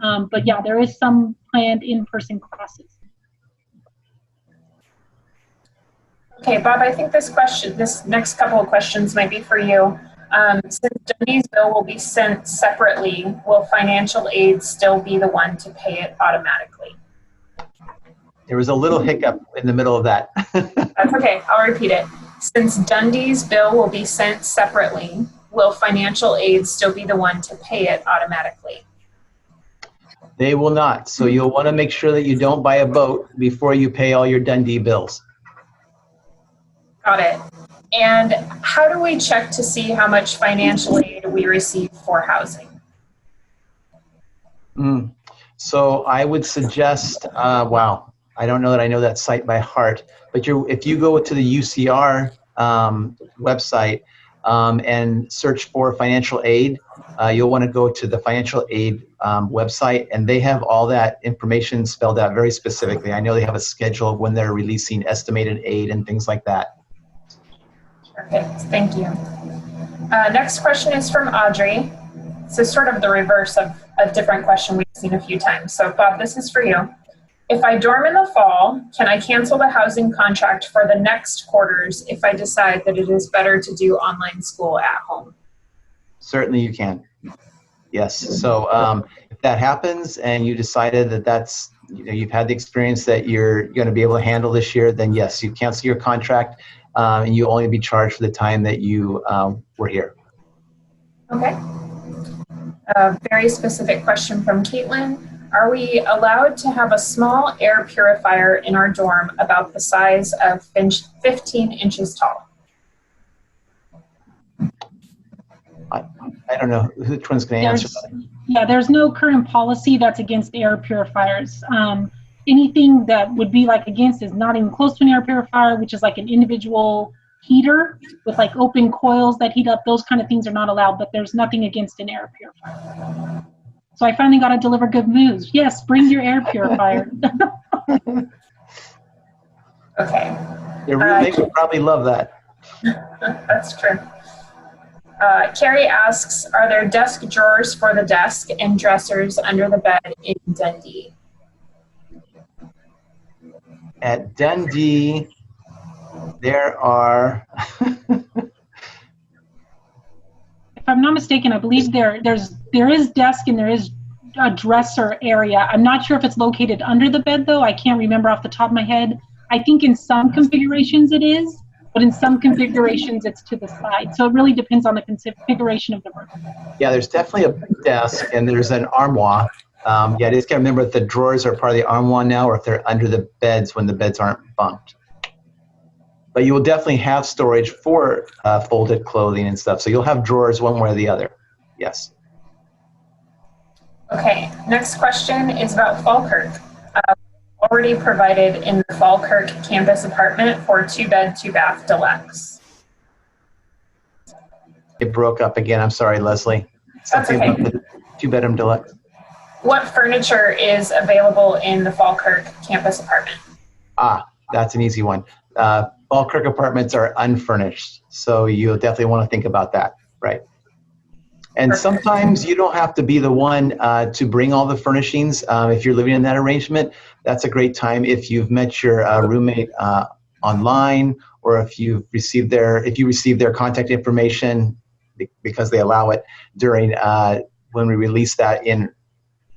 But yeah, there is some planned in-person classes. Okay, Bob, I think this next couple of questions might be for you. Since Dundee's bill will be sent separately, will financial aid still be the one to pay it automatically? There was a little hiccup in the middle of that. That's okay, I'll repeat it. Since Dundee's bill will be sent separately, will financial aid still be the one to pay it automatically? They will not. So you'll want to make sure that you don't buy a boat before you pay all your Dundee bills. Got it. And how do we check to see how much financial aid we receive for housing? So I would suggest, wow, I don't know that I know that site by heart, but if you go to the UCR website and search for financial aid, you'll want to go to the financial aid website, and they have all that information spelled out very specifically. I know they have a schedule of when they're releasing estimated aid and things like that. Perfect, thank you. Next question is from Audrey. This is sort of the reverse of a different question we've seen a few times. So Bob, this is for you. If I dorm in the fall, can I cancel the housing contract for the next quarters if I decide that it is better to do online school at home? Certainly you can. Yes. So if that happens and you decided that you've had the experience that you're going to be able to handle this year, then yes, you cancel your contract and you only be charged for the time that you were here. Okay. A very specific question from Caitlin. Are we allowed to have a small air purifier in our dorm about the size of 15 inches tall? I don't know which one's going to answer that. Yeah, there's no current policy that's against air purifiers. Anything that would be like against is not even close to an air purifier, which is like an individual heater with like open coils that heat up. Those kind of things are not allowed, but there's nothing against an air purifier. So I finally got to deliver good news. Yes, bring your air purifier. Okay. Your roommate would probably love that. That's true. Carrie asks, are there desk drawers for the desk and dressers under the bed in Dundee? At Dundee, there are... If I'm not mistaken, I believe there is desk and there is a dresser area. I'm not sure if it's located under the bed though. I can't remember off the top of my head. I think in some configurations it is, but in some configurations it's to the side. So it really depends on the configuration of the room. Yeah, there's definitely a desk and there's an armoire Yeah, just gotta remember if the drawers are part of the armoire now, or if they're under the beds when the beds aren't bunked. But you will definitely have storage for folded clothing and stuff. So you'll have drawers one way or the other. Yes. Okay, next question is about Falkirk. Already provided in the Falkirk campus apartment for 2-bed, 2-bath deluxe. It broke up again. I'm sorry, Leslie. Something That's okay. about the 2-bedroom deluxe. What furniture is available in the Falkirk campus apartment? That's an easy one. Falkirk apartments are unfurnished, so you'll definitely want to think about that, right? And Perfect. sometimes you don't have to be the one to bring all the furnishings. If you're living in that arrangement, that's a great time if you've met your roommate online, or if you receive their contact information, because they allow it during when we release that in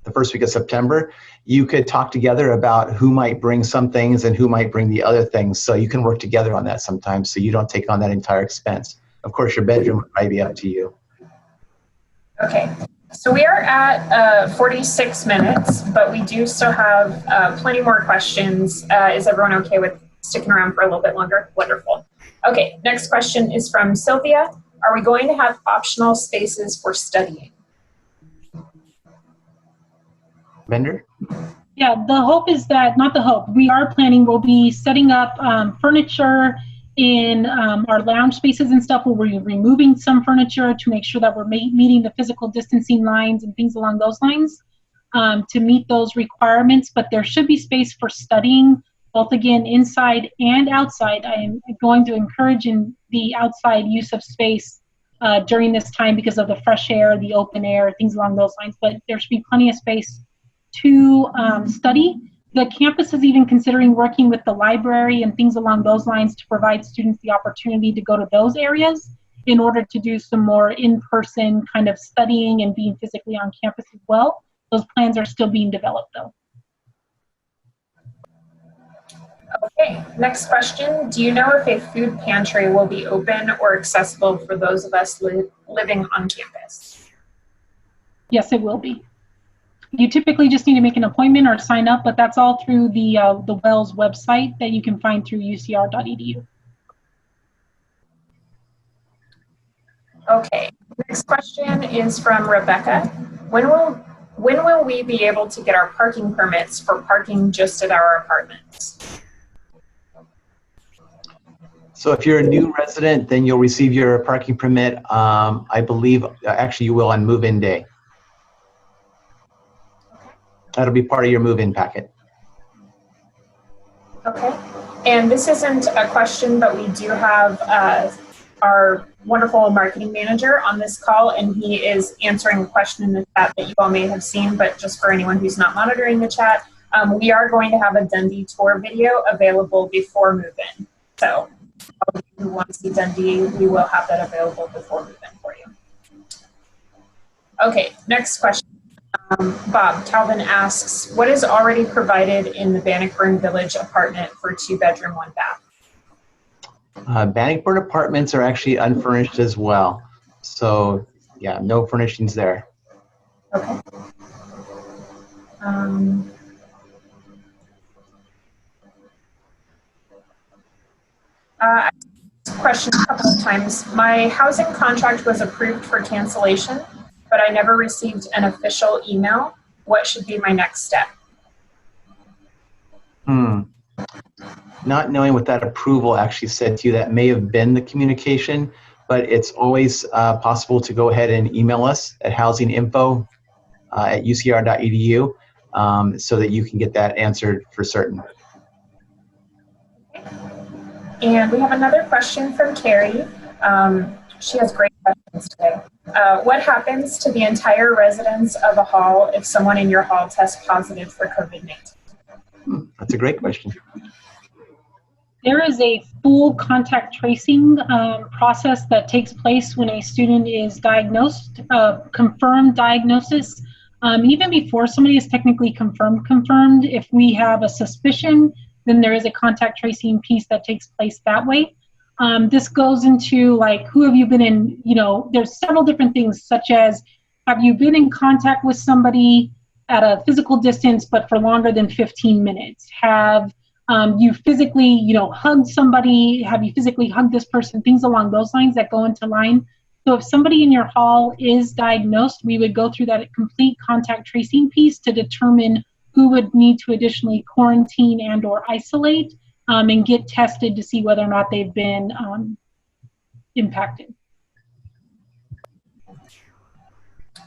the first week of September. You could talk together about who might bring some things and who might bring the other things, so you can work together on that sometimes, so you don't take on that entire expense. Of course, your bedroom would probably be up to you. Okay, so we are at 46 minutes, but we do still have plenty more questions. Is everyone okay with sticking around for a little bit longer? Wonderful. Okay, next question is from Sylvia. Are we going to have optional spaces for studying? Bender? Yeah, the hope is that, not the hope, we are planning, we'll be setting up furniture in our lounge spaces and stuff, where we're removing some furniture to make sure that we're meeting the physical distancing lines and things along those lines to meet those requirements. But there should be space for studying, both again inside and outside. I am going to encourage in the outside use of space during this time because of the fresh air, the open air, things along those lines. But there should be plenty of space to study. The campus is even considering working with the library and things along those lines to provide students the opportunity to go to those areas in order to do some more in-person kind of studying and being physically on campus as well. Those plans are still being developed though. Okay, next question. Do you know if a food pantry will be open or accessible for those of us living on campus? Yes, it will be. You typically just need to make an appointment or sign up, but that's all through the WELS website that you can find through ucr.edu. Okay, next question is from Rebecca. When will we be able to get our parking permits for parking just at our apartments? So if you're a new resident, then you'll receive your parking permit, I believe, actually you will on move-in day. That'll be part of your move-in packet. Okay, and this isn't a question, but we do have our wonderful marketing manager on this call, and he is answering a question in the chat that you all may have seen, but just for anyone who's not monitoring the chat, we are going to have a Dundee tour video available before move-in. So all of you who want to see Dundee, we will have that available before move-in for you. Okay, next question. Bob, Calvin asks, what is already provided in the Bannockburn Village apartment for 2-bedroom, 1-bath? Bannockburn apartments are actually unfurnished as well. So yeah, no furnishings there. Okay. I asked this question a couple of times. My housing contract was approved for cancellation, but I never received an official email. What should be my next step? Not knowing what that approval actually said to you, that may have been the communication, but it's always possible to go ahead and email us at housinginfo@ucr.edu so that you can get that answered for certain. And we have another question from Carrie. She has great questions today. What happens to the entire residence of a hall if someone in your hall tests positive for COVID-19? That's a great question. There is a full contact tracing process that takes place when a student is diagnosed, confirmed diagnosis. Even before somebody is technically confirmed, if we have a suspicion, then there is a contact tracing piece that takes place that way. This goes into like, who have you been in, there's several different things, such as, have you been in contact with somebody at a physical distance, but for longer than 15 minutes? Have you physically, hugged somebody? Have you physically hugged this person? Things along those lines that go into line. So if somebody in your hall is diagnosed, we would go through that complete contact tracing piece to determine who would need to additionally quarantine and or isolate and get tested to see whether or not they've been impacted.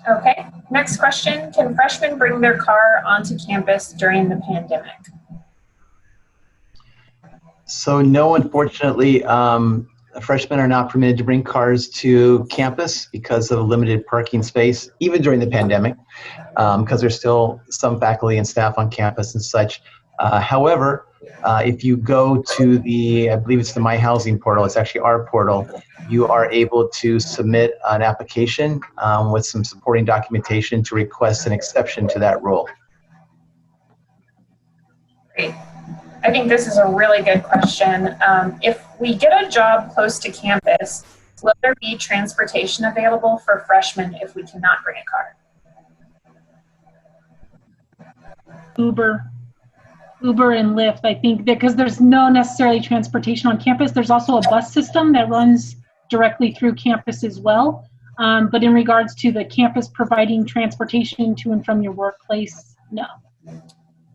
Okay, next question. Can freshmen bring their car onto campus during the pandemic? So no, unfortunately, freshmen are not permitted to bring cars to campus because of limited parking space, even during the pandemic, because there's still some faculty and staff on campus and such. However, if you go to I believe it's the My Housing portal, it's actually our portal, you are able to submit an application with some supporting documentation to request an exception to that rule. Great. I think this is a really good question. If we get a job close to campus, will there be transportation available for freshmen if we cannot bring a car? Uber and Lyft, I think, because there's no necessarily transportation on campus. There's also a bus system that runs directly through campus as well. But in regards to the campus providing transportation to and from your workplace, no.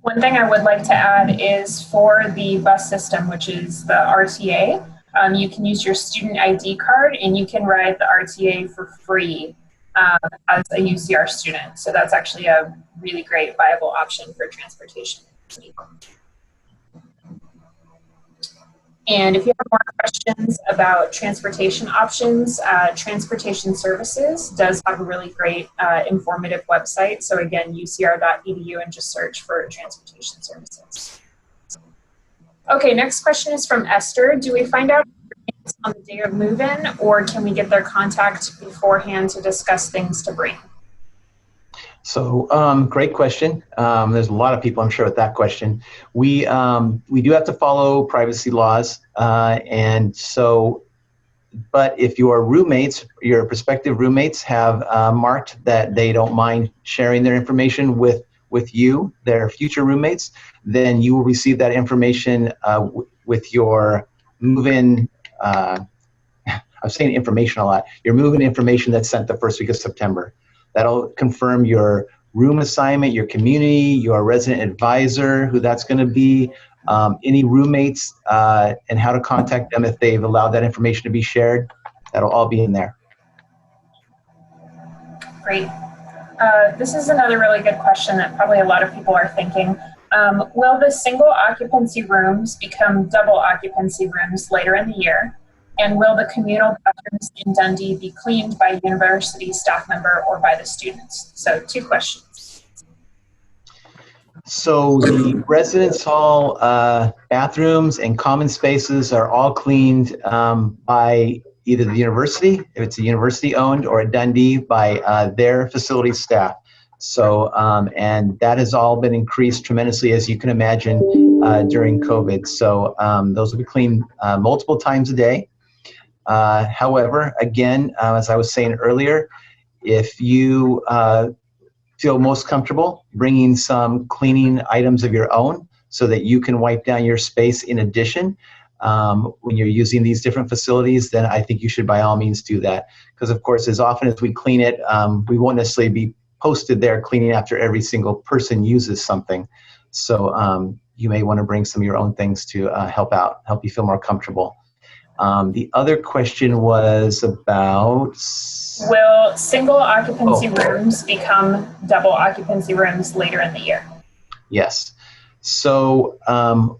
One thing I would like to add is for the bus system, which is the RTA, you can use your student ID card and you can ride the RTA for free as a UCR student. So that's actually a really great viable option for transportation. And if you have more questions about transportation options, Transportation Services does have a really great informative website. So again, ucr.edu, and just search for Transportation Services. Okay, next question is from Esther. Do we find out on the day of move-in, or can we get their contact beforehand to discuss things to bring? So great question. There's a lot of people, I'm sure, with that question. We do have to follow privacy laws, and so, but if your roommates, your prospective roommates, have marked that they don't mind sharing their information with you, their future roommates, then you will receive that information with your move-in. I'm saying information a lot. Your move-in information that's sent the first week of September. That'll confirm your room assignment, your community, your resident advisor, who that's going to be, any roommates, and how to contact them if they've allowed that information to be shared. That'll all be in there. Great. This is another really good question that probably a lot of people are thinking. Will the single occupancy rooms become double occupancy rooms later in the year? And will the communal bathrooms in Dundee be cleaned by a university staff member or by the students? So 2 questions. So the residence hall bathrooms and common spaces are all cleaned by either the university, if it's a university owned, or at Dundee by their facility staff. So, and that has all been increased tremendously, as you can imagine, during COVID. So those will be cleaned multiple times a day. However, again, as I was saying earlier, if you feel most comfortable bringing some cleaning items of your own so that you can wipe down your space in addition when you're using these different facilities, then I think you should by all means do that. Because of course, as often as we clean it, we won't necessarily be posted there cleaning after every single person uses something. So you may want to bring some of your own things to help you feel more comfortable. The other question was about... Will single occupancy rooms become double occupancy rooms later in the year? Yes. So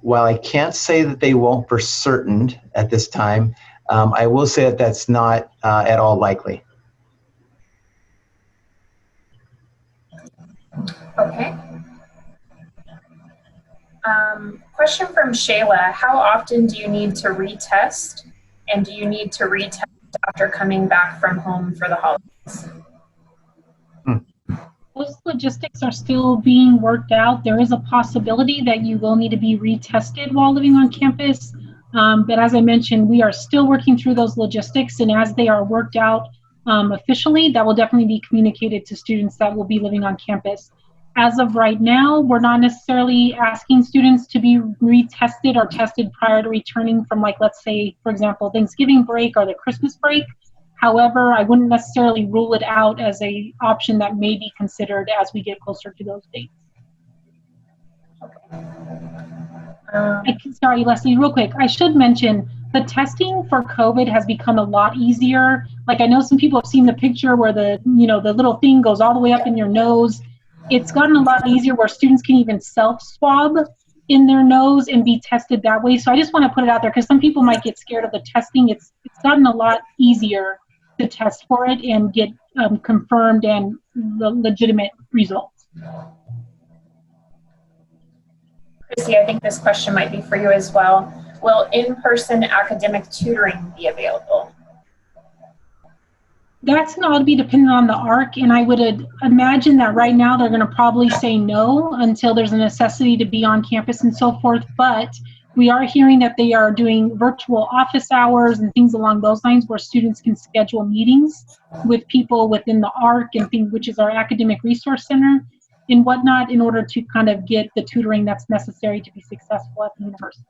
while I can't say that they won't for certain at this time, I will say that that's not at all likely. Okay. Question from Shayla. How often do you need to retest? And do you need to retest after coming back from home for the holidays? Those logistics are still being worked out. There is a possibility that you will need to be retested while living on campus. But as I mentioned, we are still working through those logistics, and as they are worked out officially, that will definitely be communicated to students that will be living on campus. As of right now, we're not necessarily asking students to be retested or tested prior to returning from, like, let's say, for example, Thanksgiving break or the Christmas break. However, I wouldn't necessarily rule it out as an option that may be considered as we get closer to those dates. Sorry, Leslie, real quick. I should mention the testing for COVID has become a lot easier. Like, I know some people have seen the picture where the little thing goes all the way up in your nose. It's gotten a lot easier where students can even self-swab in their nose and be tested that way. So I just want to put it out there because some people might get scared of the testing. It's gotten a lot easier to test for it and get confirmed and legitimate results. Chrissy, I think this question might be for you as well. Will in-person academic tutoring be available? That's going to be dependent on the ARC, and I would imagine that right now they're going to probably say no until there's a necessity to be on campus and so forth, but we are hearing that they are doing virtual office hours and things along those lines where students can schedule meetings with people within the ARC and things, which is our Academic Resource Center and whatnot, in order to kind of get the tutoring that's necessary to be successful at the university.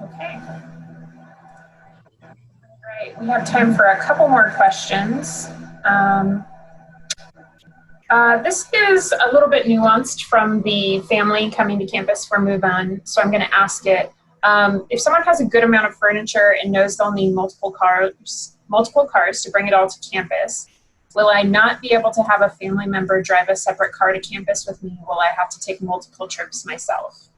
Okay. All right, we have time for a couple more questions. This is a little bit nuanced from the family coming to campus for move-on, so I'm going to ask it. If someone has a good amount of furniture and knows they'll need multiple cars to bring it all to campus, will I not be able to have a family member drive a separate car to campus with me? Will I have to take multiple trips myself?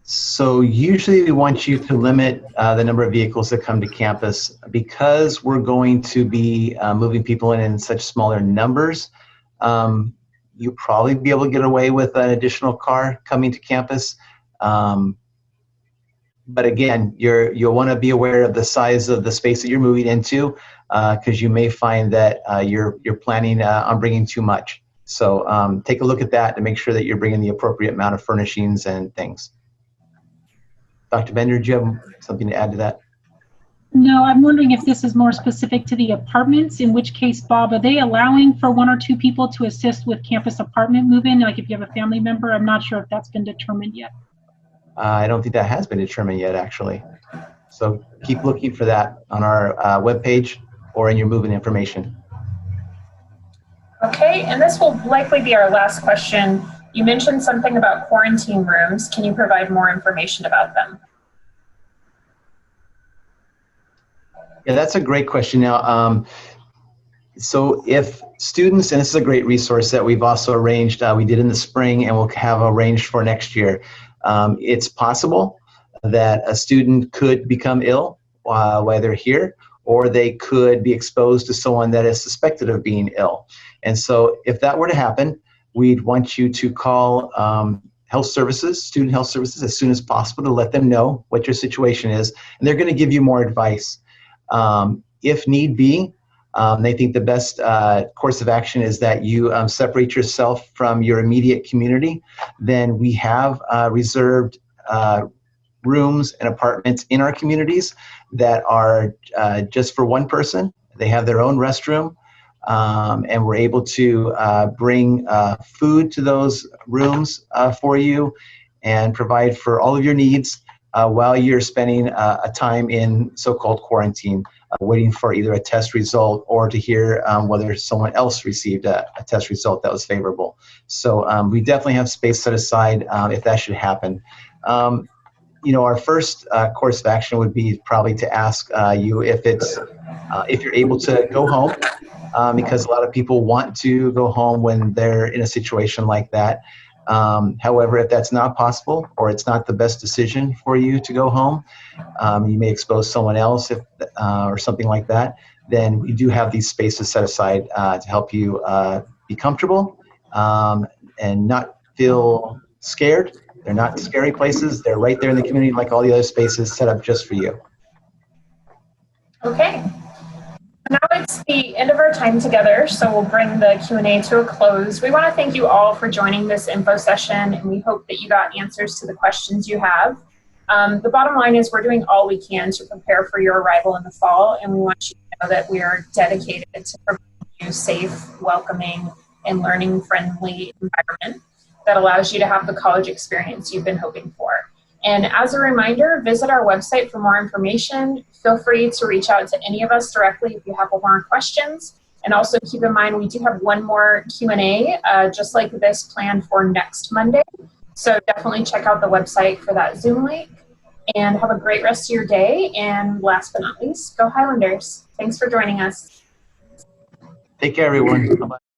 So usually we want you to limit the number of vehicles that come to campus. Because we're going to be moving people in such smaller numbers, you'll probably be able to get away with an additional car coming to campus. But again, you'll want to be aware of the size of the space that you're moving into, because you may find that you're planning on bringing too much. So take a look at that to make sure that you're bringing the appropriate amount of furnishings and things. Dr. Bender, do you have something to add to that? No, I'm wondering if this is more specific to the apartments, in which case, Bob, are they allowing for 1 or 2 people to assist with campus apartment move-in? Like if you have a family member, I'm not sure if that's been determined yet. I don't think that has been determined yet, actually. So keep looking for that on our webpage or in your move-in information. Okay, and this will likely be our last question. You mentioned something about quarantine rooms. Can you provide more information about them? Yeah, that's a great question. Now, so if students, and this is a great resource that we've also arranged, we did in the spring and we'll have arranged for next year. It's possible that a student could become ill while they're here, or they could be exposed to someone that is suspected of being ill. And so if that were to happen, we'd want you to call health services, student health services, as soon as possible to let them know what your situation is. And they're going to give you more advice. If need be, they think the best course of action is that you separate yourself from your immediate community. Then we have reserved rooms and apartments in our communities that are just for one person. They have their own restroom. And we're able to bring food to those rooms for you and provide for all of your needs while you're spending a time in so-called quarantine, waiting for either a test result or to hear whether someone else received a test result that was favorable. So we definitely have space set aside if that should happen. Our first course of action would be probably to ask you if you're able to go home. Because a lot of people want to go home when they're in a situation like that. However, if that's not possible or it's not the best decision for you to go home, you may expose someone else or something like that, then we do have these spaces set aside to help you be comfortable and not feel scared. They're not scary places. They're right there in the community like all the other spaces set up just for you. Okay. Now it's the end of our time together, so we'll bring the Q&A to a close. We want to thank you all for joining this info session, and we hope that you got answers to the questions you have. The bottom line is we're doing all we can to prepare for your arrival in the fall, and we want you to know that we are dedicated to providing you safe, welcoming, and learning-friendly environment that allows you to have the college experience you've been hoping for. And as a reminder, visit our website for more information. Feel free to reach out to any of us directly if you have more questions. And also keep in mind, we do have one more Q&A, just like this, planned for next Monday. So definitely check out the website for that Zoom link. And have a great rest of your day. And last but not least, go Highlanders. Thanks for joining us. Take care, everyone. Bye-bye.